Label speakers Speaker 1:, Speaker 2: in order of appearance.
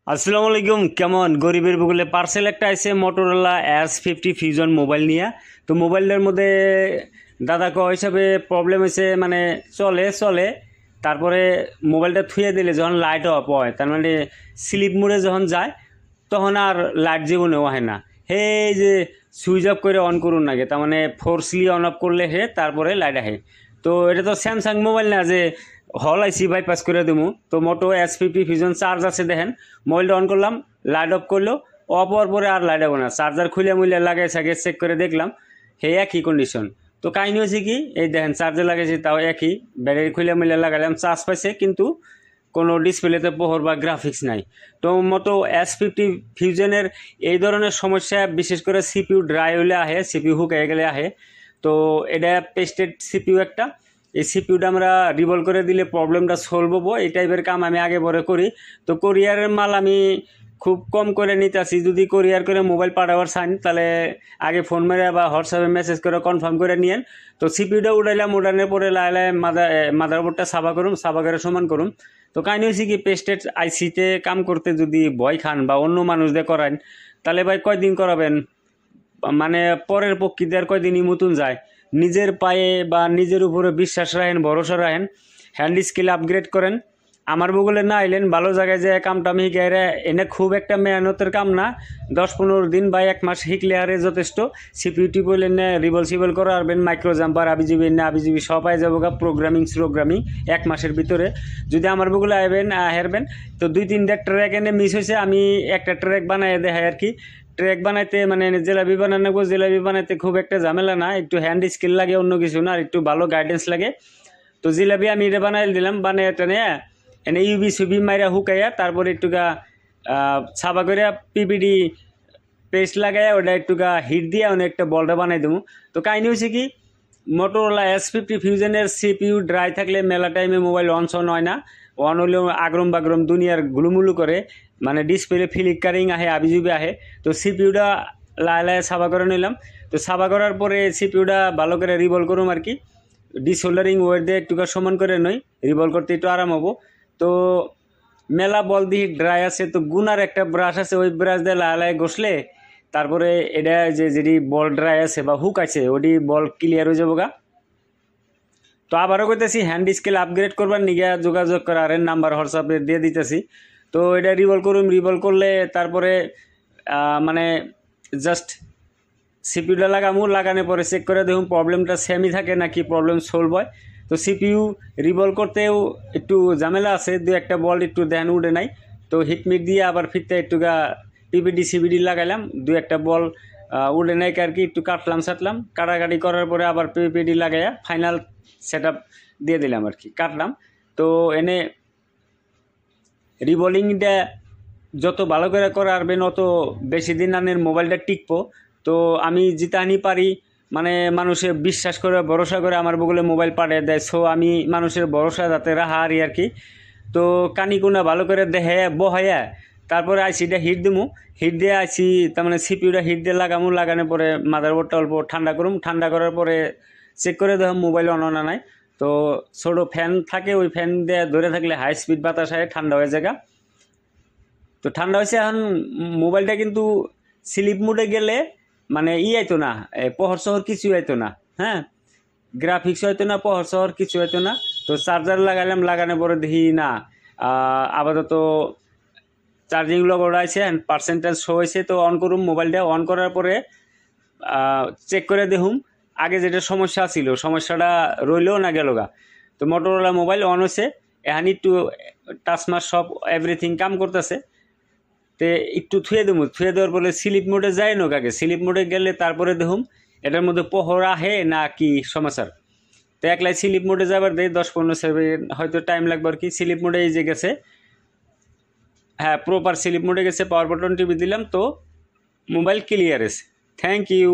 Speaker 1: আসসালামু আলাইকুম। কেমন গরিবের বগলে পার্সেল একটা আছে মোটরোলা S50 ফিউশন মোবাইল নিয়ে। তো মোবাইলটার মধ্যে দাদা ক হিসাবে প্রবলেম হয়েছে, মানে চলে চলে তারপরে মোবাইলটা থুয়ে দিলে যখন লাইট অফ হয়, তার মানে স্লিপ মোডে যখন যায় তখন আর লাইট জীবনেও হয় না। হে যে সুইচ অফ করে অন করুন নাকি, তার মানে ফোর্সলি অন অফ করলে হে তারপরে লাইট আহে। তো এটা তো স্যামসাং মোবাইল না যে হল আইসি বাইপাস করে দেবো। তো মোটো S50 ফিউশন চার্জ আছে, দেখেন মোবাইলটা অন করলাম, লাইট অফ করলো, অফ হওয়ার পরে আর লাইট হবে না। চার্জার খুলে মুলে লাগাই সাগে চেক করে দেখলাম হে একই কন্ডিশন। তো কাহিনি হয়েছে কি, এই দেখেন চার্জার লাগাইছি তাও একই, ব্যাটারি খুলে মুলে লাগালাম, চার্জ পাইছে কিন্তু কোনো ডিসপ্লেতে পোহর বা গ্রাফিক্স নাই। তো মোটো S50 ফিউশনের এই ধরনের সমস্যা বিশেষ করে সিপিইউ ড্রাই হলে আহে, সিপিইউ হুকাই গেলে আহে। তো এটা পেস্টেড সিপিইউ একটা, এই সিপিইউটা আমরা রিভল করে দিলে প্রবলেমটা সলভ হবো। এই টাইপের কাম আমি আগে পরে করি। তো কোরিয়ারের মাল আমি খুব কম করে নিতে আসি। যদি কোরিয়ার করে মোবাইল পাঠাবার চান তাহলে আগে ফোন মেরে বা হোয়াটসঅ্যাপে মেসেজ করে কনফার্ম করে নিয়েন। তো সিপিইউটা উঠাইলাম, উঠানোর পরে লাই লাই মাদারবোর্ডটা সাফা করুম, সাফা করে সমান করুম। তো কাহিনি হয়েছে কি, পেস্টেড আইসিতে কাম করতে যদি ভয় খান বা অন্য মানুষদের করান তাহলে ভাই কয়দিন করাবেন, মানে পরের পক্ষীদের আর কয়দিনই মতন যায়। নিজের পায়ে বা নিজের উপরে বিশ্বাস রাখেন, ভরসা রাখেন, হ্যান্ড স্কিল আপগ্রেড করেন। আমার বগলে না আইলেন, ভালো জায়গায় যে কামটা আমি শিখাইরে এনে খুব একটা মেহনতের কাম না, 10-15 দিন বা 1 মাস শিখলে আরে যথেষ্ট। সিপিইউ টিপল এনে রিবল সিবল করা পারবেন, মাইক্রো জাম্পার আবিজিবি এনে আবিজিবি সব আই যাবো গা, প্রোগ্রামিং 1 মাসের ভিতরে। যদি আমার বগলে আইবেন হেরবেন। তো 2-3টা ট্র্যাক এনে মিস হয়েছে, আমি একটা ট্র্যাক বানাই দেখাই আর কি। ট্র্যাক বানাইতে মানে জেলাবি বানানো, জেলাবি বানাইতে খুব একটা ঝামেলা না, একটু হ্যান্ড স্কিল লাগে, অন্য কিছু না, আর একটু ভালো গাইডেন্স লাগে। তো জিলাপি আমি এটা বানাই দিলাম, বানিয়ে টেনে এনে ইউবি সুবি মাইরা হুকাইয়া তারপরে একটুকা ছাপা করে পিপিডি পেস্ট লাগাইয়া ওটা একটুকা হিট দিয়ে একটা বলটা বানাই দেবো। তো কাহিনি হয়েছে কি, মোটরোলা S50 ফিউশনের সিপিইউ ড্রাই থাকলে মেলা টাইমে মোবাইল অন সন হয় না। অন হলেও আগরম বাগরম দুনিয়ার গুলুমুলু করে, মানে ডিসপ্লে ফ্লিকারিং আহে, আবিজুবি আহে। তো সিপিইউটা লাই লাই সাফা করে নিলাম। তো সাফা করার পরে সিপিইউটা ভালো করে রিভল করুম আর কি, ডিসোল্ডারিং ওয়েট দিয়ে একটুকা সমান করে নই, রিভল করতে একটু আরাম হবো। তো মেলা বল দিয়ে ড্রাই আছে, তো গুনার একটা ব্রাশ আছে, ওই ব্রাশ দিয়ে লাই লাই ঘষলে তারপরে এটা যে যেটি বল ড্রাই আছে বা হুক আছে ওটি বল ক্লিয়ার হয়ে যাবো গা। তো আবারও কইতেছি, হ্যান্ড স্কেল আপগ্রেড করবার নিগে যোগাযোগ করার নাম্বার হোয়াটসঅ্যাপে দিয়ে দিতেছি। তো এটা রিভল করুম, রিভল করলে তারপরে মানে জাস্ট সিপিইউটা লাগামু, লাগানোর পরে চেক করে দেখুন প্রবলেমটা সেমই থাকে নাকি প্রবলেম সলভ হয়। তো সিপিইউ রিভল করতেও একটু ঝামেলা আছে, 2-1টা বল একটু দেন উঠে নাই। তো হিটমিট দিয়ে আবার ফিরতে একটুকা পিপিডি সিবিডি লাগাইলাম, 2-1টা বল উঠে নাই আর কি, একটু কাটলাম সাটলাম, কাটাকাটি করার পরে আবার পিপিডি লাগাইয়া ফাইনাল সেট দিয়ে দিলাম আর কি, কাটলাম। তো এনে রিভলিংটা যত ভালো করে করাবেন অত বেশি দিন আনের মোবাইলটা টিকবো। তো আমি জিতানি পারি, মানে মানুষের বিশ্বাস করে ভরসা করে আমার বগলে মোবাইল পাঠিয়ে দেয়। সো আমি মানুষের ভরসা যাতে রাহা আর কি। তো কানিকুনা ভালো করে দেখে বহাইয়া তারপরে আইসিটা হিট দিমু, হিট দিয়ে আইসি তার মানে সিপিইউটা হিট দিয়ে লাগামু, লাগানোর পরে মাদারবোর্ডটা অল্প ঠান্ডা করুম, ঠান্ডা করার পরে চেক করে দেখো মোবাইল অন না নাই। তো ছোটো ফ্যান থাকে, ওই ফ্যান দিয়ে ধরে থাকলে হাই স্পিড বাতাস হয়, ঠান্ডা হয়ে যায়। তো ঠান্ডা হয়েছে এখন, মোবাইলটা কিন্তু স্লিপ মোডে গেলে মানে আইতো না, পহর শহর কিছু আইতো না, হ্যাঁ, গ্রাফিক্স হইতো না, পহর শহর কিছু হইতো না। তো চার্জার লাগালাম, লাগানোর পরে দেখি না, আপাতত চার্জিং লগ আছে, পার্সেন্টেজ শো হয়েছে। তো অন করুম, মোবাইলটা অন করার পরে চেক করে দেখুম আগে যেটা সমস্যা ছিল সমস্যাটা রইলেও না গেল গা। তো মোটরোলা মোবাইল অন হয়েছে, এখন একটু টাচমাস সব এভরিথিং কাম করতেছে। তো একটু থুয়ে দেবো, থুয়ে দেওয়ার পরে স্লিপ মোডে যায় না কাকে, স্লিপ মোডে গেলে তারপরে দেখুম এটার মধ্যে পোহর আহে না কি সমাচার। তো একলাই স্লিপ মোডে যাবার দেয় 10-15 সেকেন্ড হয়তো টাইম লাগবে আর কি। স্লিপ মোডে এই যে গেছে, হ্যাঁ প্রপার স্লিপ মোডে গেছে, পাওয়ার বাটন টিপে দিলাম, তো মোবাইল ক্লিয়ার আছে। Thank you.